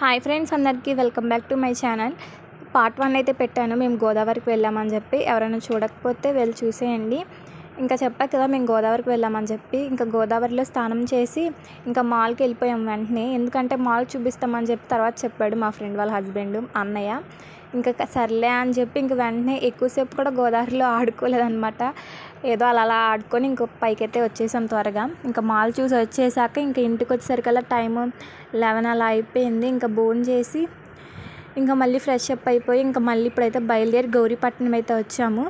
Hi friends, అందరికీ welcome back to my channel. Part 1 అయితే పెట్టాను. మేము గోదావరికి వెళ్ళామని చెప్పి. ఎవరైనా చూడకపోతే వెళ్ళి చూసేయండి. ఇంకా చెప్పా కదా, మేము గోదావరికి వెళ్ళామని చెప్పి. ఇంకా గోదావరిలో స్నానం చేసి ఇంకా మాల్కి వెళ్ళిపోయాం వెంటనే. ఎందుకంటే మాల్ చూపిస్తామని చెప్పి తర్వాత చెప్పాడు మా ఫ్రెండ్ వాళ్ళ హస్బెండ్ అన్నయ్య. ఇంకా సర్లే అని చెప్పి ఇంక వెంటనే ఎక్కువసేపు కూడా గోదావరిలో ఆడుకోలేదన్నమాట. ఏదో అలా ఆడుకొని ఇంకో పైకైతే వచ్చేసాం త్వరగా. ఇంకా మాల్ చూసి వచ్చేసాక ఇంకా ఇంటికి వచ్చేసరికల్లా టైము 11 అలా అయిపోయింది. ఇంకా భోజనం చేసి ఇంకా మళ్ళీ ఫ్రెష్ అప్ అయిపోయి ఇంకా మళ్ళీ ఇప్పుడైతే బయలుదేరి గౌరీపట్నం అయితే వచ్చాము.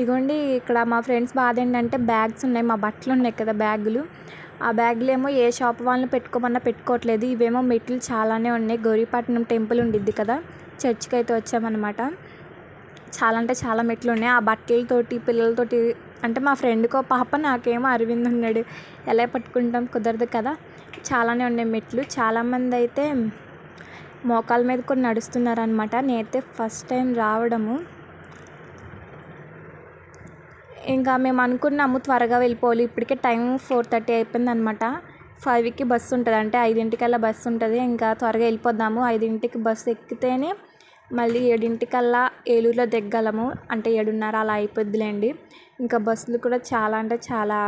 ఇగోండి, ఇక్కడ మా ఫ్రెండ్స్ బాధ ఏంటంటే బ్యాగ్స్ ఉన్నాయి, మా బట్టలు ఉన్నాయి కదా బ్యాగులు. ఆ బ్యాగులు ఏమో ఏ షాప్ వాళ్ళని పెట్టుకోమన్నా పెట్టుకోవట్లేదు. ఇవేమో మెట్లు చాలానే ఉన్నాయి. గౌరీపట్నం టెంపుల్ ఉండిద్ది కదా, చర్చ్కి అయితే వచ్చామన్నమాట. చాలా అంటే చాలా మెట్లు ఉన్నాయి. ఆ బట్టలతోటి పిల్లలతోటి అంటే మా ఫ్రెండ్కో పాప, నాకేమో అరవింద్ ఉన్నాడు, ఎలా పట్టుకుంటాం, కుదరదు కదా. చాలానే ఉన్నాయి మెట్లు. చాలామంది అయితే మోకాల మీద కూడా నడుస్తున్నారనమాట. నేనైతే ఫస్ట్ టైం రావడము. ఇంకా మేము అనుకున్నాము త్వరగా వెళ్ళిపోవాలి. ఇప్పటికే టైం 4:30 అయిపోయింది అనమాట. 5కి బస్సు ఉంటుంది, అంటే 5ంటికల్లా బస్సు ఉంటుంది. ఇంకా త్వరగా వెళ్ళిపోద్దాము. 5ంటికి బస్సు ఎక్కితేనే మళ్ళీ 7ంటికల్లా ఏలూరులో దిగ్గలము. అంటే 7:30 అలా అయిపోద్దిలేండి. ఇంకా బస్సులు కూడా చాలా అంటే చాలా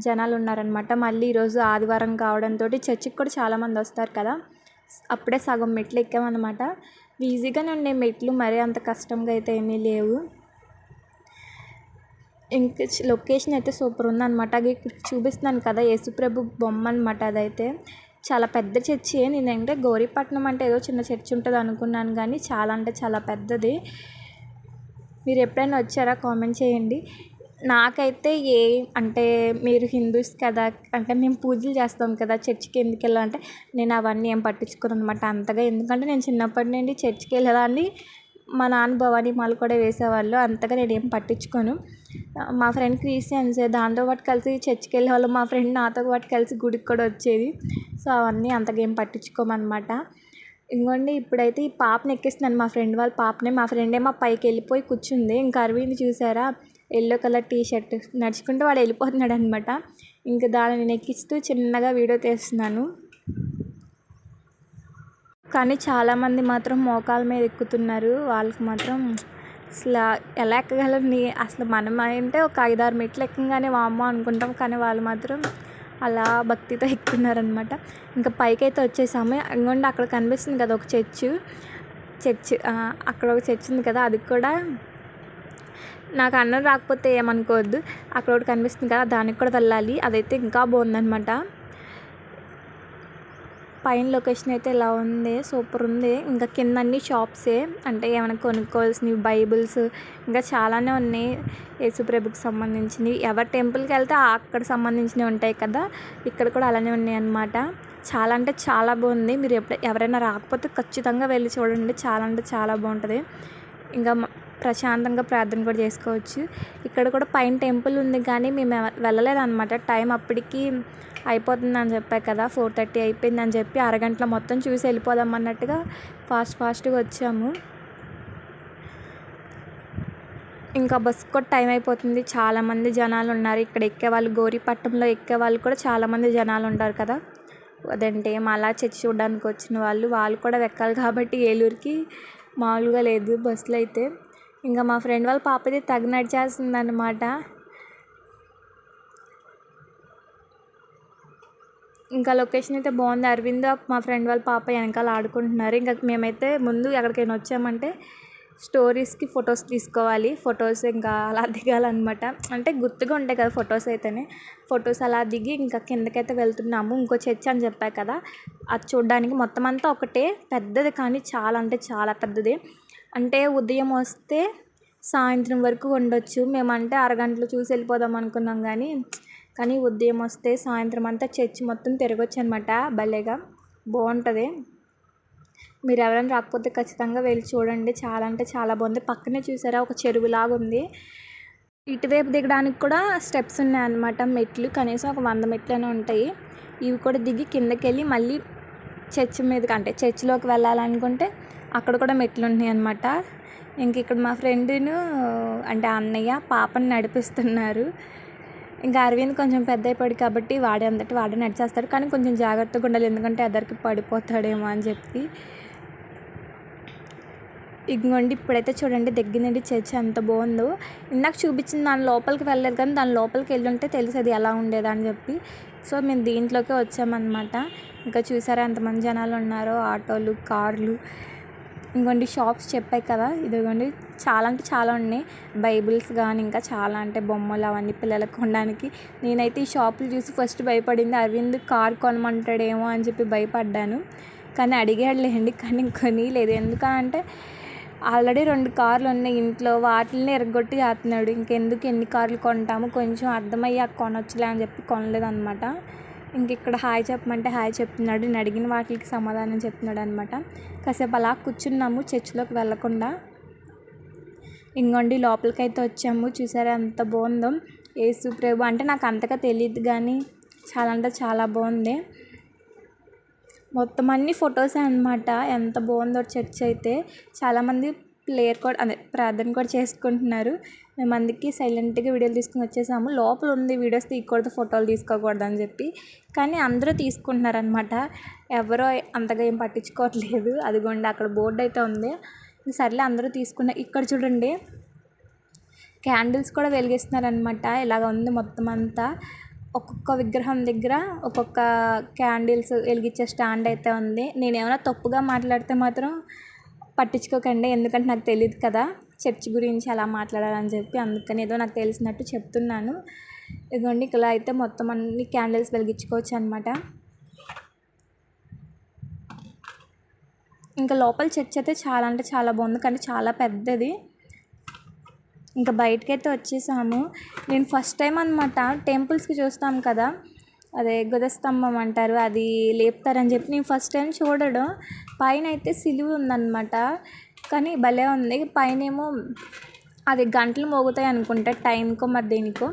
జనాలు ఉన్నారనమాట. మళ్ళీ ఈరోజు ఆదివారం కావడంతో చర్చికి కూడా చాలామంది వస్తారు కదా. అప్పుడే సగం మెట్లు ఎక్కామన్నమాట. ఈజీగానే ఉన్నాయి మెట్లు, మరీ అంత కష్టంగా అయితే ఏమీ లేవు. ఇంక లొకేషన్ అయితే సూపర్ ఉందన్నమాట. అది చూపిస్తున్నాను కదా, యేసుప్రభు బొమ్మ అనమాట. అదైతే చాలా పెద్ద చర్చి. నేనంటే గౌరీపట్నం అంటే ఏదో చిన్న చర్చి ఉంటుంది అనుకున్నాను, కానీ చాలా అంటే చాలా పెద్దది. మీరు ఎప్పుడైనా వచ్చారా కామెంట్ చేయండి. నాకైతే అంటే మీరు హిందూస్ కదా, అంటే మేము పూజలు చేస్తాం కదా, చర్చికి ఎందుకు వెళ్ళాలంటే నేను అవన్నీ ఏం పట్టించుకోను అనమాట అంతగా. ఎందుకంటే నేను చిన్నప్పటి నుండి చర్చికి వెళ్ళేదాన్ని. మా నాన్న భవానీ మాల కూడా వేసేవాళ్ళు. అంతగా నేను ఏం పట్టించుకోను. మా ఫ్రెండ్ క్రిస్టియన్స్, దాంతో పాటు కలిసి చర్చికి వెళ్ళేవాళ్ళు. మా ఫ్రెండ్ నాతో పాటు కలిసి గుడికి కూడా వచ్చేది. సో అవన్నీ అంతగా ఏం పట్టించుకోమన్నమాట. ఇంకోండి, ఇప్పుడైతే ఈ పాపని ఎక్కిస్తున్నాను, మా ఫ్రెండ్ వాళ్ళ పాపని. మా ఫ్రెండ్ ఏమో పైకి వెళ్ళిపోయి కూర్చుంది. ఇంకా అరవింద్ చూసారా, ఎల్లో కలర్ టీ-షర్ట్ నడుచుకుంటూ వాడు వెళ్ళిపోతున్నాడు అనమాట. ఇంకా దాన్ని నేను ఎక్కిస్తూ చిన్నగా వీడియో తీస్తున్నాను. కానీ చాలామంది మాత్రం మోకాల మీద ఎక్కుతున్నారు. వాళ్ళకి మాత్రం అసలు ఎలా ఎక్కగలని, అసలు మనం అంటే ఒక 5-6 మెట్లు ఎక్కగానే వామ్మో అనుకుంటాం, కానీ వాళ్ళు మాత్రం అలా భక్తితో ఎక్కుతున్నారనమాట. ఇంకా పైకైతే వచ్చేసాము. ఇంకోండి, అక్కడ కనిపిస్తుంది కదా ఒక చర్చ్. అక్కడ ఒక చర్చ్ ఉంది కదా, అది కూడా నాకు అన్నం రాకపోతే ఏమనుకోవద్దు. అక్కడ ఒకటి కనిపిస్తుంది కదా, దానికి కూడా వెళ్ళాలి. అదైతే ఇంకా బాగుందన్నమాట. పైన లొకేషన్ అయితే ఇలా ఉంది, సూపర్ ఉంది. ఇంకా కింద అన్ని షాప్సే, అంటే ఏమైనా కొనుక్కోవాల్సినవి, బైబిల్స్ ఇంకా చాలానే ఉన్నాయి యేసుప్రభుకి సంబంధించినవి. ఎవరి టెంపుల్కి వెళ్తే అక్కడ సంబంధించినవి ఉంటాయి కదా, ఇక్కడ కూడా అలానే ఉన్నాయి అన్నమాట. చాలా అంటే చాలా బాగుంది. మీరు ఎవరైనా రాకపోతే ఖచ్చితంగా వెళ్ళి చూడండి. చాలా అంటే చాలా బాగుంటుంది. ఇంకా ప్రశాంతంగా ప్రార్థన కూడా చేసుకోవచ్చు. ఇక్కడ కూడా పైన టెంపుల్ ఉంది, కానీ మేము వెళ్ళలేదన్నమాట. టైం అప్పటికి అయిపోతుందని చెప్పా కదా, 4:30 అయిపోయిందని చెప్పి అరగంటలో మొత్తం చూసి వెళ్ళిపోదాం అన్నట్టుగా ఫాస్ట్గా వచ్చాము. ఇంకా బస్సు కూడా టైం అయిపోతుంది. చాలామంది జనాలు ఉన్నారు ఇక్కడ ఎక్కేవాళ్ళు. గౌరీపట్నంలో ఎక్కేవాళ్ళు కూడా చాలామంది జనాలు ఉంటారు కదా. అదంటే అలా చర్చి చూడడానికి వచ్చిన వాళ్ళు కూడా ఎక్కాలి కాబట్టి ఏలూరుకి మామూలుగా లేదు బస్సులు అయితే. ఇంకా మా ఫ్రెండ్ వాళ్ళ పాప అయితే తెగ నడిచేస్తుంది అన్నమాట. ఇంకా లొకేషన్ అయితే బాగుంది. అరవింద్ మా ఫ్రెండ్ వాళ్ళ పాప వెనకాల ఆడుకుంటున్నారు. ఇంకా మేమైతే ముందు ఎక్కడికైనా వచ్చామంటే స్టోరీస్కి ఫొటోస్ తీసుకోవాలి. ఫొటోస్ ఇంకా అలా దిగాలన్నమాట. అంటే గుర్తుగా ఉంటాయి కదా ఫొటోస్ అయితేనే. ఫొటోస్ అలా దిగి ఇంకా కిందకైతే వెళ్తున్నాము. ఇంకో చర్చ్ అని చెప్పా కదా, అది చూడడానికి. మొత్తం అంతా ఒకటే, పెద్దది కానీ చాలా అంటే చాలా పెద్దది. అంటే ఉదయం వస్తే సాయంత్రం వరకు ఉండొచ్చు. మేమంటే అరగంటలో చూసి వెళ్ళిపోదాం అనుకున్నాం, కానీ ఉదయం వస్తే సాయంత్రం అంతా చర్చి మొత్తం తిరగొచ్చు అనమాట. భలేగా బాగుంటుంది. మీరు ఎవరైనా రాకపోతే ఖచ్చితంగా వెళ్ళి చూడండి. చాలా అంటే చాలా బాగుంది. పక్కనే చూసారా ఒక చెరువులాగా ఉంది. ఇటువైపు దిగడానికి కూడా స్టెప్స్ ఉన్నాయన్నమాట, మెట్లు. కనీసం ఒక 100 మెట్లైనా ఉంటాయి. ఇవి కూడా దిగి కిందకి వెళ్ళి మళ్ళీ చర్చి మీదకి, అంటే చర్చిలోకి వెళ్ళాలనుకుంటే అక్కడ కూడా మెట్లు ఉన్నాయి అన్నమాట. ఇంక ఇక్కడ మా ఫ్రెండ్ను అంటే అన్నయ్య పాపని నడిపిస్తున్నారు. ఇంకా అరవింద్ కొంచెం పెద్ద అయిపోయాడు కాబట్టి వాడే అంతటి వాడే నడిచేస్తాడు, కానీ కొంచెం జాగ్రత్తగా ఉండాలి ఎందుకంటే ఎదరికి పడిపోతాడేమో అని చెప్పి. ఇంకోండి ఇప్పుడైతే చూడండి దగ్గర నుండి చర్చ్ ఎంత బాగుందో. ఇందాక చూపించిన దాని లోపలికి వెళ్ళలేదు, కానీ దాని లోపలికి వెళ్ళి ఉంటే తెలిసేది ఎలా ఉండేది అని చెప్పి. సో మేము దీంట్లోకే వచ్చామన్నమాట. ఇంకా చూసారా ఎంతమంది జనాలు ఉన్నారో, ఆటోలు, కార్లు. ఇంకోండి షాప్స్ చెప్పాయి కదా, ఇదిగోండి చాలా అంటే చాలా ఉన్నాయి. బైబిల్స్ కానీ ఇంకా చాలా అంటే బొమ్మలు అవన్నీ పిల్లలకు కొనడానికి. నేనైతే ఈ షాపులు చూసి ఫస్ట్ భయపడింది, అరవింద్ కార్ కొనమంటాడేమో అని చెప్పి భయపడ్డాను. కానీ అడిగాడులేండి, కానీ కొనిలేదు. ఎందుకంటే ఆల్రెడీ 2 కార్లు ఉన్నాయి ఇంట్లో, వాటిని ఎరగొట్టి చేస్తున్నాడు. ఇంకెందుకు ఎన్ని కార్లు కొంటాము, కొంచెం అర్థమయ్యాక కొనొచ్చులే అని చెప్పి కొనలేదన్నమాట. ఇంక ఇక్కడ హాయ్ చెప్పమంటే హాయ్ చెప్తున్నాడు, నేను అడిగిన వాటికి సమాధానం చెప్తున్నాడు అనమాట. కాసేపు అలా కూర్చున్నాము చర్చిలోకి వెళ్ళకుండా. ఇంకోండి లోపలికైతే వచ్చాము, చూసారా ఎంత బాగుందో. యేసు ప్రభు అంటే నాకు అంతగా తెలియదు కానీ చాలా అంటే చాలా బాగుంది. మొత్తం అన్ని ఫొటోసే అనమాట. ఎంత బాగుందో చర్చ్ అయితే. చాలామంది ప్రేయర్ కూడా అదే ప్రార్థన కూడా చేసుకుంటున్నారు. మేము అందుకే సైలెంట్గా వీడియోలు తీసుకుని వచ్చేసాము. లోపల ఉంది వీడియోస్ తీయకూడదు, ఫోటోలు తీసుకోకూడదు అని చెప్పి, కానీ అందరూ తీసుకుంటున్నారు అనమాట. ఎవరో అంతగా ఏం పట్టించుకోవట్లేదు. అదిగోండి అక్కడ బోర్డు అయితే ఉంది. సర్లే అందరూ తీసుకున్నారు. ఇక్కడ చూడండి క్యాండిల్స్ కూడా వెలిగిస్తున్నారు అనమాట. ఇలాగ ఉంది మొత్తం అంతా. ఒక్కొక్క విగ్రహం దగ్గర ఒక్కొక్క క్యాండిల్స్ వెలిగించే స్టాండ్ అయితే ఉంది. నేనేమైనా తప్పుగా మాట్లాడితే మాత్రం పట్టించుకోకండి, ఎందుకంటే నాకు తెలియదు కదా చర్చ్ గురించి అలా మాట్లాడాలని చెప్పి. అందుకని ఏదో నాకు తెలిసినట్టు చెప్తున్నాను. ఇదిగోండి ఇలా అయితే మొత్తం అన్ని క్యాండిల్స్ వెలిగించుకోవచ్చు అనమాట. ఇంకా లోపల చర్చ్ అయితే చాలా అంటే చాలా బాగుంది, కానీ చాలా పెద్దది. ఇంకా బయటకైతే వచ్చేసాము. నేను ఫస్ట్ టైం అనమాట టెంపుల్స్కి చూస్తాం కదా, అదే ధ్వజస్తంభం అంటారు, అది లేపుతారని చెప్పి నేను ఫస్ట్ టైం చూడడం. పైన అయితే సిలువ ఉందన్నమాట, కానీ భలే ఉంది. పైన ఏమో అది గంటలు మోగుతాయి అనుకుంటా, టైంకో మరి దేనికో.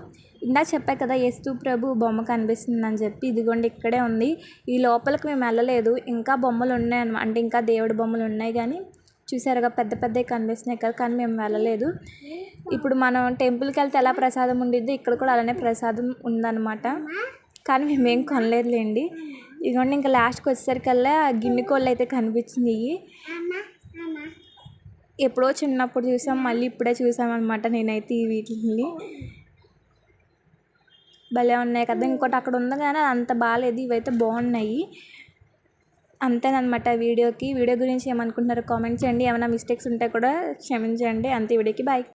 ఇందాక చెప్పా కదా యేసు ప్రభు బొమ్మ కనిపిస్తుందని చెప్పి, ఇదిగోండి ఇక్కడే ఉంది. ఈ లోపలికి మేము వెళ్ళలేదు, ఇంకా బొమ్మలు ఉన్నాయి అన్నమాట, అంటే ఇంకా దేవుడి బొమ్మలు ఉన్నాయి. కానీ చూసారుగా పెద్ద పెద్దవి కనిపిస్తున్నాయి కదా, కానీ మేము వెళ్ళలేదు. ఇప్పుడు మనం టెంపుల్కి వెళ్తే ఎలా ప్రసాదం ఉండిద్ది, ఇక్కడ కూడా అలానే ప్రసాదం ఉందన్నమాట, కానీ మేమేం కొనలేదులేండి. ఇదిగోండి ఇంకా లాస్ట్కి వచ్చేసరికల్లా గిన్నె కోళ్ళు అయితే కనిపించినాయి. ఎప్పుడో చిన్నప్పుడు చూసాం, మళ్ళీ ఇప్పుడే చూసామన్నమాట నేనైతే ఈ వీటిని. భలే ఉన్నాయి కదా. ఇంకోటి అక్కడ ఉంది కానీ అది అంత బాగాలేదు, ఇవైతే బాగున్నాయి. అంతేనమాట వీడియో గురించి ఏమనుకుంటున్నారో కామెంట్ చేయండి. ఏమైనా మిస్టేక్స్ ఉంటే కూడా క్షమించండి. అంతే, వీడియోకి బాయ్.